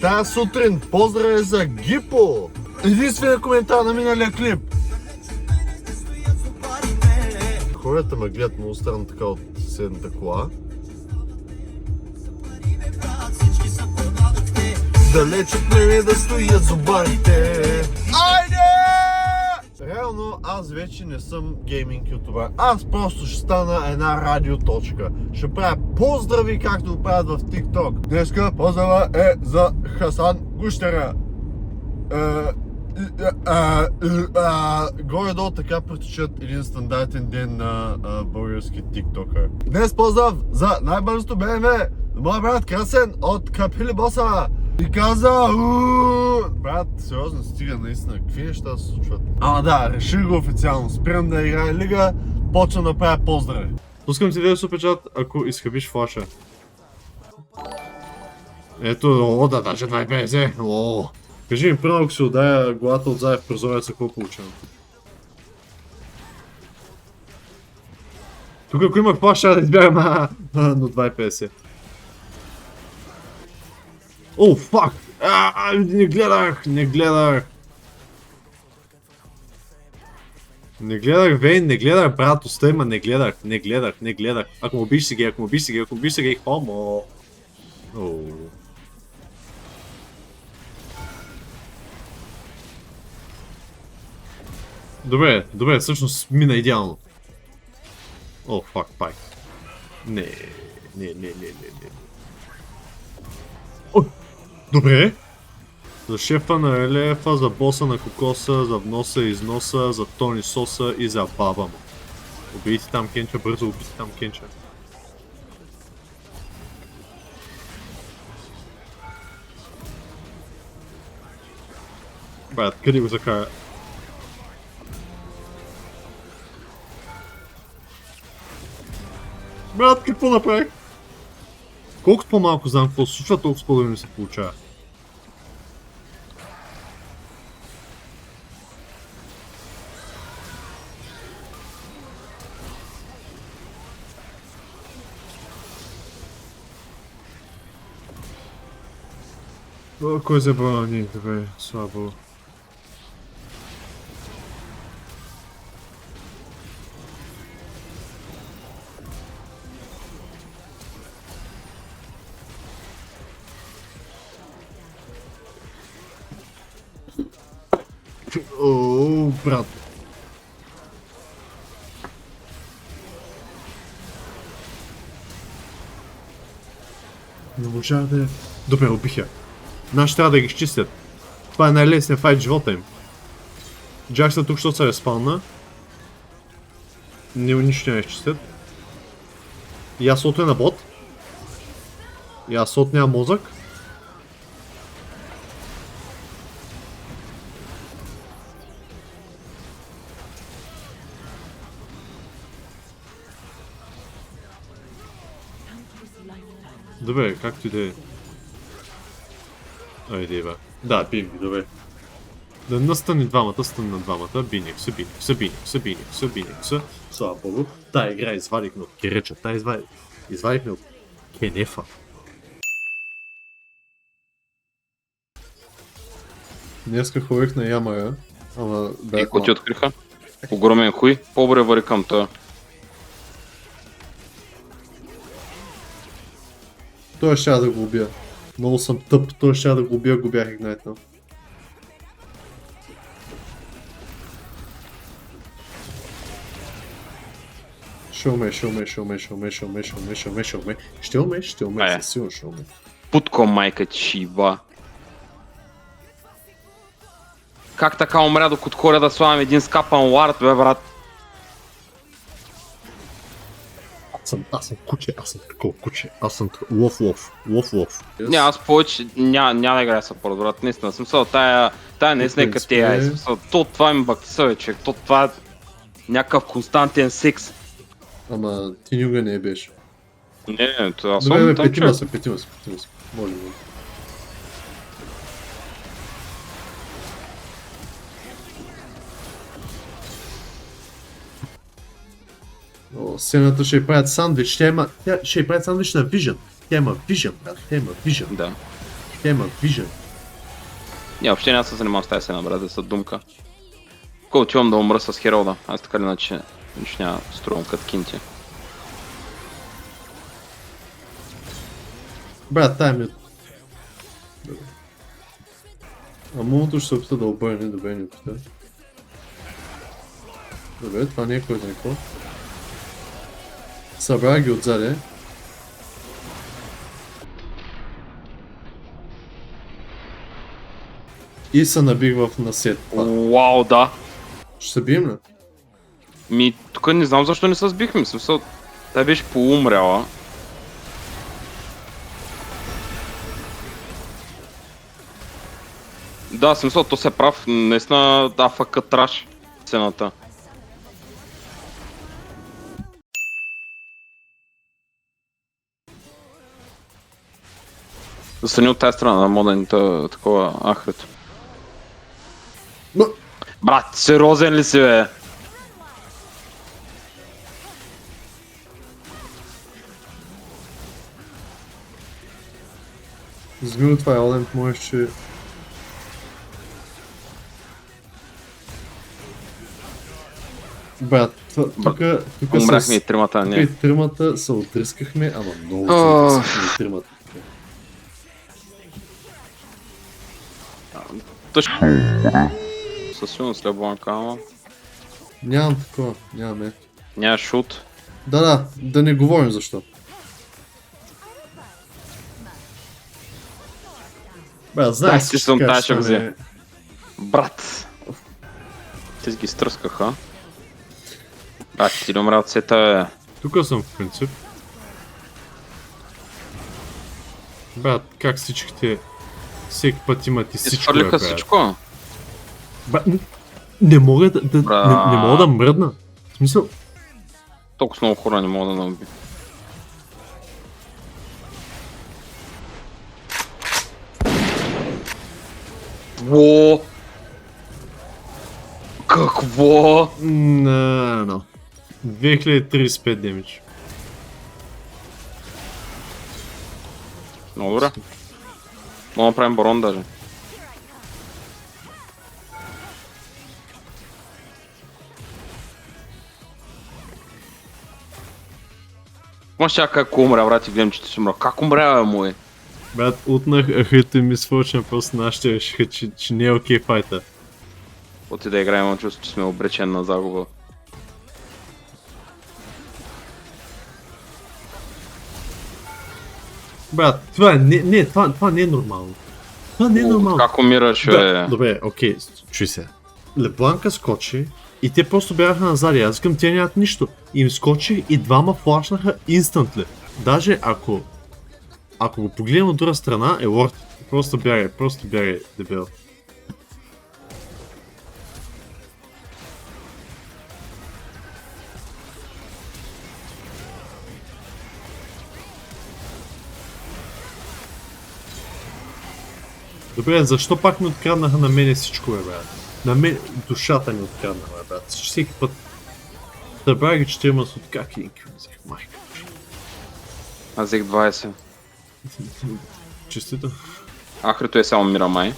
Тая сутрин поздрави за Гипо! Единствения коментар на миналия клип! Хората ме гледат много странно така от съседната кола. Далеч от мене да стоят зубарите. Айде! Реално аз вече не съм гейминг ютубър. Аз просто ще стана една радиоточка. Ще правя поздрави, както го правят в TikTok. Днеска поздрава е за Хасан Гущера. Горе-долу така протичат един стандартен ден на български тиктокър. Днес поздрав за най-бързото БМВ, моя брат Красен от Капили Боса. И каза, брат, сериозно стига наистина, какви неща се случват? Ама да, реших го официално, спирам да играя лига, почвам да правя поздрави. Пускам ти да супер ако изхабиш флаша. Ето, да, даже 250, Кажи ми, първо, ако си ударя главата отзад в прозореца, какво получавам? Тук ако имах флаш, ще да избягам на 250. О, фак! Не гледах! Не гледах, Вейн, не гледах, брат, остай, ма не гледах. Ако му биш си ги, хомо! Добре, всъщност мина идеално. О, фак, пай. Не. О, добре. За шефа на релефа, за боса на кокоса, за вноса и износа, за Тони Соса и за баба му. Убийте там Кенча, бързо убийте там Кенча. Брат, къде го закара? Брат, какво направих? Колкото по-малко знам какво се случва, толкова по-добре ми се получава. Кой забрани? Добре, слабо. О, брат. Не можа да... Добре, убих я. Наши трябва да ги изчистят. Това е най-лесният файт в живота им. Джакса тук, що се респаунна. Нищо не изчистят. Ясот е на бот. Ясот няма мозък. Добре, както и да е. Айде, бе. Да, бим ги, добре. Да настани двамата, стани на двамата. Биникса. Слава богу. Тая игра извадихме от кереча. Извадихме от кенефа. Днеска ходих на Ямара. Ама бях... И какво ти откриха? Огромен хуй. По-добре вари към това. Той ще да го убия. Много съм тъп, той ще да го убия, го бях игнайтнал. Ще уме. Ще уме, със сигурно ще уме. Путко майка чива. Как така умря, докато хоря да слагам един скапан лард, бе, брат? Аз съм куче, аз съм такова куче, аз съм лов. Не, аз повече няма да играя съпорт, брат, наистина. Смисъл, тая наистина е катея. Смисъл, това ми бактиса, бе, човек. Това е някакъв константен секс. Ама ти никога не беше. Не, това съм добре, там човек. петима са. Моля. Сцената ще правят сандвич, ще правят сандвич на Vision. Тя има Vision, брат, Да. тема, движен. Не, въобще няма се занимавам с тази сцена, брат, да са думка. Кога отивам да умра с Херолда, аз така или иначе нищо няма струвам като кинти. Брат, тая ми... А мумото ще се опита да обърне, добре ни опита. Добре, това не е кой знае какво. Събра ги отзаде. И се набих в насет. Уау, да! Ще се бием ли? Ми, тук не знам защо не се сбихме, в смисъл, тя беше поумряла. Да, в смисъл, то се прав, наистина АФК траш сцената. Застрани от тази страна на модените такова ахрето. Ма... Брат, сериозен ли си, бе? Змил, това е Олент, можеш, че... Брат, тука Умряхме и тримата, тука не. и тримата се отрискахме, ама много се отрискахме и тримата. Тъжко. Със силно след бланка, ама. Нямам такова, нямаме. Няма шут. Да не говорим защо. Брат, знаеш, си съм тая ще ще взе. Брат. Те ги стръскаха. Брат, ти ли умря от сета, бе? Тук съм в принцип. Брат, как всичките... Всеки път имат и всичко, Изхвърлиха брат. всичко. Брат, не мога Брат. не мога да мръдна. В смисъл, Толкова много хора не мога да наби. Во! Какво? no. 2035 демидж. Много добре. Мога да направим барон даже. Маш чака как умря, брат, и гледам, че ти си умря. Как умря, бе, мой? Брат, утнах ахито и ми свършна, просто нашите решиха, че не е окей файта. Оти да играем, имам чувство, че сме обречен на загуба. Брат, това не е нормално. Това не е нормално. Как умираш, бе? Добре, окей, чуй се. Лебланка скочи и те просто бяха назади. Аз към те нямат нищо. Им скочи и двама флашнаха инстантли. Даже ако го погледнем от друга страна, е лорд. Просто бягай, дебел. Добре, защо пак ми откраднаха на мене всичко, бе, брат? На мен душата ми откраднаха, бе, брат. Всеки път събрах ги 4 с откак и инкю взех, майка. Аз взех 20. Честито. Ахрито е само мира май.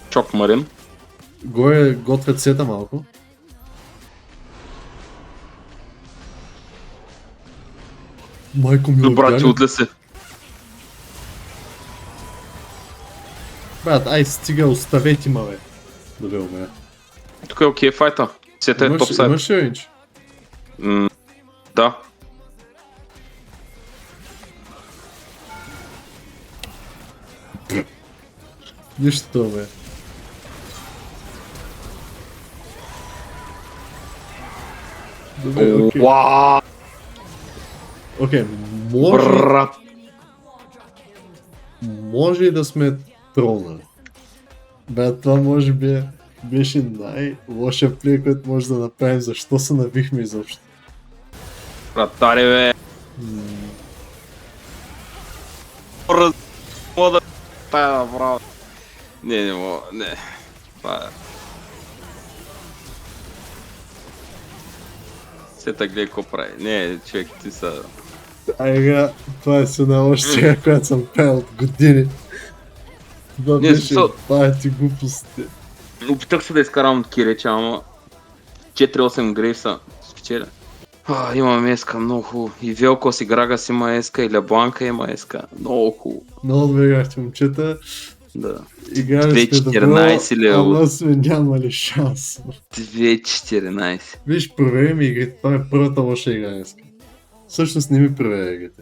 Чок Марин. Горе готвят сета малко. Майко ми Добра, отгани. че отля се. Брат, ай стига, оставете ма, бе. Добре, бе. Тук е окей файта. Сета е топ сайт. Имаш ли рейндж? Да. Нищо, бе. Добре, окей. Уау! Окей, може... Брат! Може и да сме тролнали. Бе, това може би беше най-лошия плей, който може да направим. Защо се навихме изобщо? Братаре, бе! Мога да... Тая направо. Не мога, не. Това е... Сета гледай какво прави. Не, човек, ти са... Айга, това е си на още, която съм пел от години. Това Не, беше смисъл- паяти глупости. Опитах се да изкарам от Киреча, ама 4-8 грейвса спечеля. Имам еска, много хубаво. И Велкос и Грагас има еска, и Лебланка има еска. Много хубаво. Много добре играхте, момчета. Да. Играли сме 2.14 добро, лева. ама сме нямали шанс. 2.14. Виж, провери ми игрите. Това е първата лоша игра днес. Всъщност не ми проверя игрите.